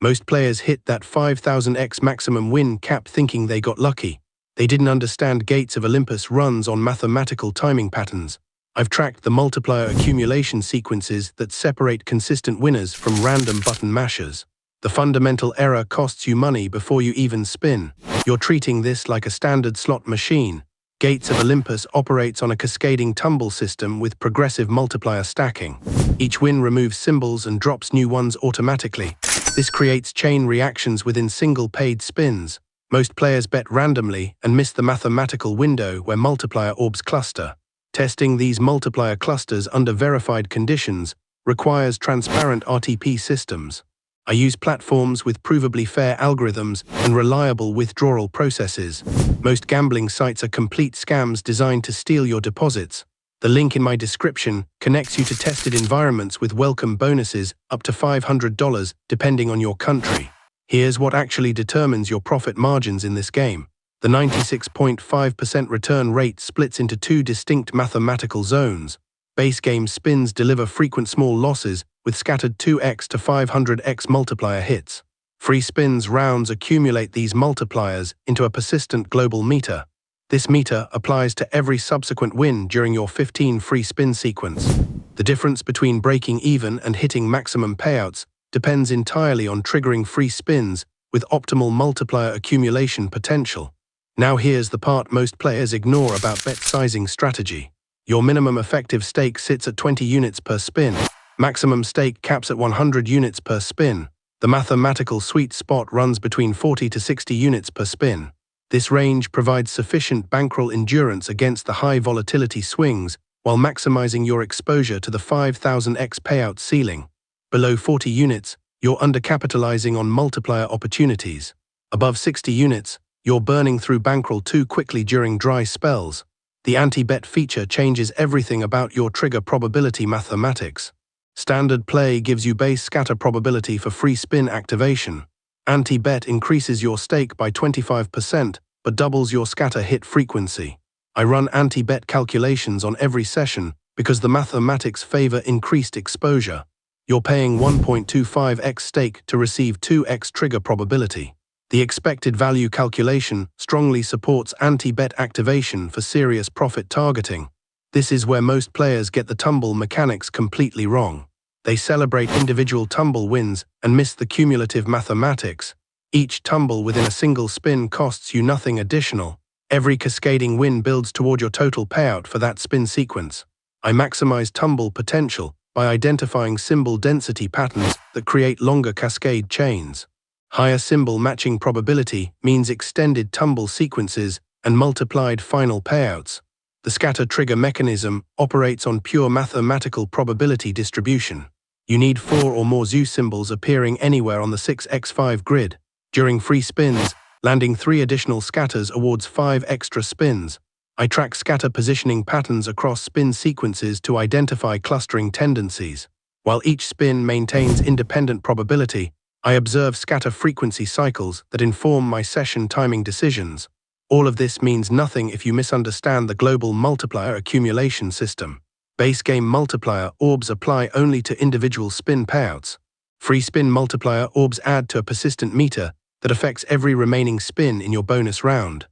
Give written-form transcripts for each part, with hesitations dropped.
Most players hit that 5000x maximum win cap thinking they got lucky. They didn't understand Gates of Olympus runs on mathematical timing patterns. I've tracked the multiplier accumulation sequences that separate consistent winners from random button mashers. The fundamental error costs you money before you even spin. You're treating this like a standard slot machine. Gates of Olympus operates on a cascading tumble system with progressive multiplier stacking. Each win removes symbols and drops new ones automatically. This creates chain reactions within single paid spins. Most players bet randomly and miss the mathematical window where multiplier orbs cluster. Testing these multiplier clusters under verified conditions requires transparent RTP systems. I use platforms with provably fair algorithms and reliable withdrawal processes. Most gambling sites are complete scams designed to steal your deposits. The link in my description connects you to tested environments with welcome bonuses up to $500 depending on your country. Here's what actually determines your profit margins in this game. The 96.5% return rate splits into two distinct mathematical zones. Base game spins deliver frequent small losses with scattered 2x to 500x multiplier hits. Free spins rounds accumulate these multipliers into a persistent global meter. This meter applies to every subsequent win during your 15 free spin sequence. The difference between breaking even and hitting maximum payouts depends entirely on triggering free spins with optimal multiplier accumulation potential. Now here's the part most players ignore about bet sizing strategy. Your minimum effective stake sits at 20 units per spin. Maximum stake caps at 100 units per spin. The mathematical sweet spot runs between 40 to 60 units per spin. This range provides sufficient bankroll endurance against the high volatility swings while maximizing your exposure to the 5000x payout ceiling. Below 40 units, you're undercapitalizing on multiplier opportunities. Above 60 units, you're burning through bankroll too quickly during dry spells. The anti-bet feature changes everything about your trigger probability mathematics. Standard play gives you base scatter probability for free spin activation. Anti-bet increases your stake by 25%, but doubles your scatter hit frequency. I run anti-bet calculations on every session because the mathematics favor increased exposure. You're paying 1.25x stake to receive 2x trigger probability. The expected value calculation strongly supports anti-bet activation for serious profit targeting. This is where most players get the tumble mechanics completely wrong. They celebrate individual tumble wins and miss the cumulative mathematics. Each tumble within a single spin costs you nothing additional. Every cascading win builds toward your total payout for that spin sequence. I maximize tumble potential by identifying symbol density patterns that create longer cascade chains. Higher symbol matching probability means extended tumble sequences and multiplied final payouts. The scatter trigger mechanism operates on pure mathematical probability distribution. You need 4 or more zoo symbols appearing anywhere on the 6x5 grid. During free spins, landing 3 additional scatters awards 5 extra spins. I track scatter positioning patterns across spin sequences to identify clustering tendencies. While each spin maintains independent probability, I observe scatter frequency cycles that inform my session timing decisions. All of this means nothing if you misunderstand the global multiplier accumulation system. Base game multiplier orbs apply only to individual spin payouts. Free spin multiplier orbs add to a persistent meter that affects every remaining spin in your bonus round.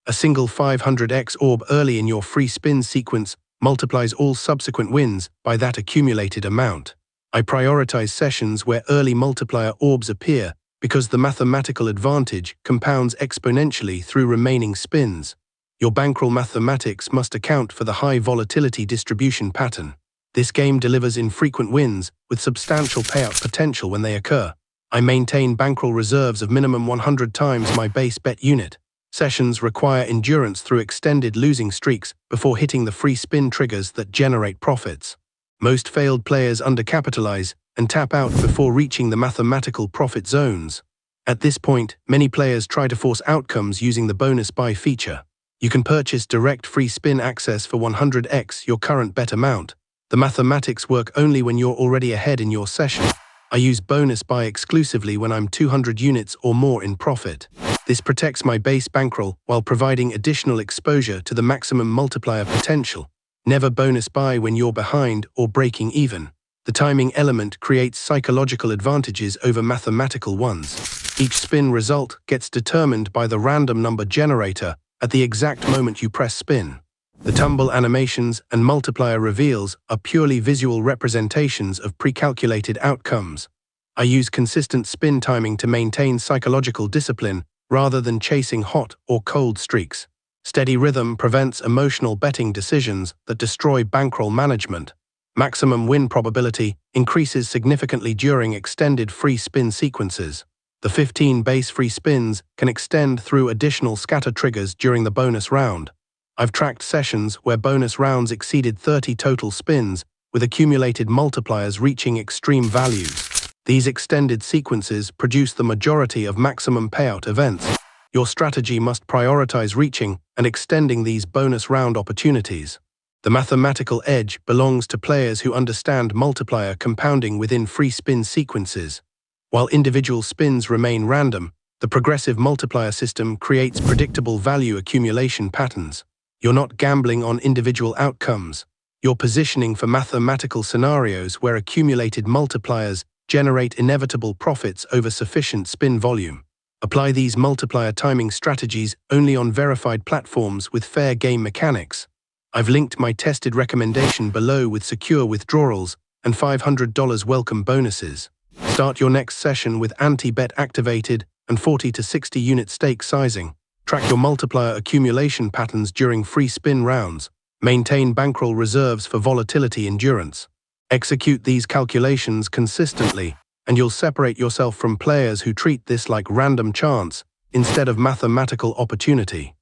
A single 500x orb early in your free spin sequence multiplies all subsequent wins by that accumulated amount. I prioritize sessions where early multiplier orbs appear because the mathematical advantage compounds exponentially through remaining spins. Your bankroll mathematics must account for the high volatility distribution pattern. This game delivers infrequent wins with substantial payout potential when they occur. I maintain bankroll reserves of minimum 100 times my base bet unit. Sessions require endurance through extended losing streaks before hitting the free spin triggers that generate profits. Most failed players undercapitalize and tap out before reaching the mathematical profit zones. At this point, many players try to force outcomes using the bonus buy feature. You can purchase direct free spin access for 100x your current bet amount. The mathematics work only when you're already ahead in your session. I use bonus buy exclusively when I'm 200 units or more in profit. This protects my base bankroll while providing additional exposure to the maximum multiplier potential. Never bonus buy when you're behind or breaking even. The timing element creates psychological advantages over mathematical ones. Each spin result gets determined by the random number generator at the exact moment you press spin. The tumble animations and multiplier reveals are purely visual representations of pre-calculated outcomes. I use consistent spin timing to maintain psychological discipline rather than chasing hot or cold streaks. Steady rhythm prevents emotional betting decisions that destroy bankroll management. Maximum win probability increases significantly during extended free spin sequences. The 15 base free spins can extend through additional scatter triggers during the bonus round. I've tracked sessions where bonus rounds exceeded 30 total spins, with accumulated multipliers reaching extreme values. These extended sequences produce the majority of maximum payout events. Your strategy must prioritize reaching and extending these bonus round opportunities. The mathematical edge belongs to players who understand multiplier compounding within free spin sequences. While individual spins remain random, the progressive multiplier system creates predictable value accumulation patterns. You're not gambling on individual outcomes. You're positioning for mathematical scenarios where accumulated multipliers generate inevitable profits over sufficient spin volume. Apply these multiplier timing strategies only on verified platforms with fair game mechanics. I've linked my tested recommendation below with secure withdrawals and $500 welcome bonuses. Start your next session with anti-bet activated and 40 to 60 unit stake sizing. Track your multiplier accumulation patterns during free spin rounds. Maintain bankroll reserves for volatility endurance. Execute these calculations consistently, and you'll separate yourself from players who treat this like random chance instead of mathematical opportunity.